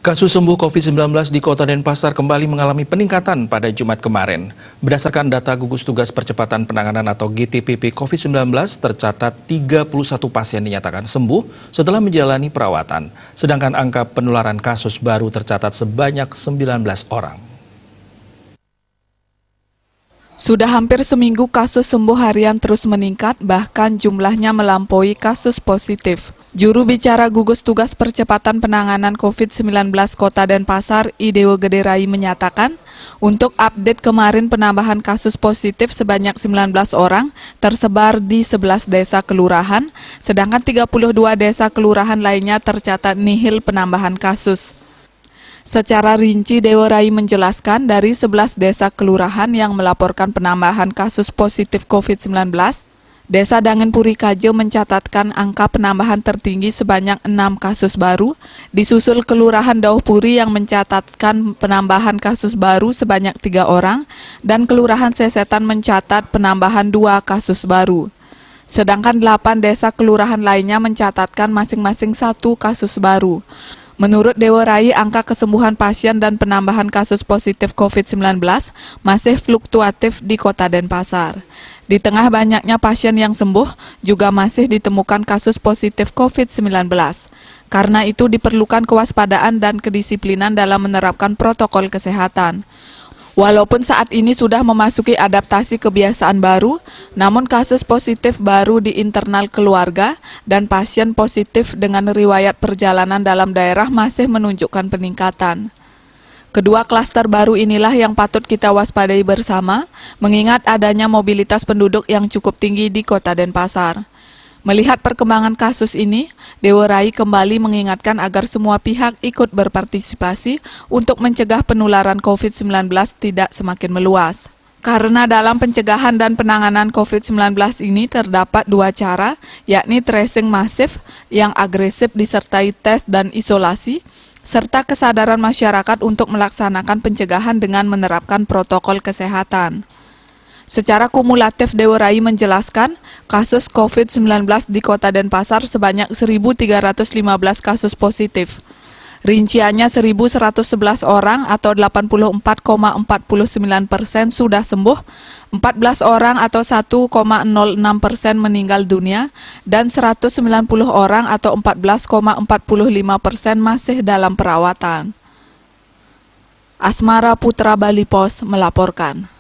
Kasus sembuh COVID-19 di Kota Denpasar kembali mengalami peningkatan pada Jumat kemarin. Berdasarkan data Gugus Tugas Percepatan Penanganan atau GTPP COVID-19, tercatat 31 pasien dinyatakan sembuh setelah menjalani perawatan. Sedangkan angka penularan kasus baru tercatat sebanyak 19 orang. Sudah hampir seminggu kasus sembuh harian terus meningkat, bahkan jumlahnya melampaui kasus positif. Juru bicara Gugus Tugas Percepatan Penanganan COVID-19 Kota Denpasar, Idewo Gederai menyatakan, untuk update kemarin penambahan kasus positif sebanyak 19 orang tersebar di 11 desa kelurahan, sedangkan 32 desa kelurahan lainnya tercatat nihil penambahan kasus. Secara rinci, Dewo Rai menjelaskan dari 11 desa kelurahan yang melaporkan penambahan kasus positif COVID-19, Desa Dangenpuri Kajo mencatatkan angka penambahan tertinggi sebanyak 6 kasus baru, disusul Kelurahan Dauhpuri yang mencatatkan penambahan kasus baru sebanyak 3 orang, dan Kelurahan Sesetan mencatat penambahan 2 kasus baru. Sedangkan 8 desa kelurahan lainnya mencatatkan masing-masing 1 kasus baru. Menurut Dewo Rai, angka kesembuhan pasien dan penambahan kasus positif COVID-19 masih fluktuatif di Kota Denpasar. Di tengah banyaknya pasien yang sembuh, juga masih ditemukan kasus positif COVID-19. Karena itu diperlukan kewaspadaan dan kedisiplinan dalam menerapkan protokol kesehatan. Walaupun saat ini sudah memasuki adaptasi kebiasaan baru, namun kasus positif baru di internal keluarga dan pasien positif dengan riwayat perjalanan dalam daerah masih menunjukkan peningkatan. Kedua klaster baru inilah yang patut kita waspadai bersama, mengingat adanya mobilitas penduduk yang cukup tinggi di Kota Denpasar. Melihat perkembangan kasus ini, Dewo Rai kembali mengingatkan agar semua pihak ikut berpartisipasi untuk mencegah penularan COVID-19 tidak semakin meluas. Karena dalam pencegahan dan penanganan COVID-19 ini terdapat 2 cara, yakni tracing masif yang agresif disertai tes dan isolasi, serta kesadaran masyarakat untuk melaksanakan pencegahan dengan menerapkan protokol kesehatan. Secara kumulatif, Dewo Rai menjelaskan, kasus COVID-19 di Kota Denpasar sebanyak 1.315 kasus positif. Rinciannya 1.111 orang atau 84,49% sudah sembuh, 14 orang atau 1,06% meninggal dunia, dan 190 orang atau 14,45% masih dalam perawatan. Asmara Putra Bali Pos melaporkan.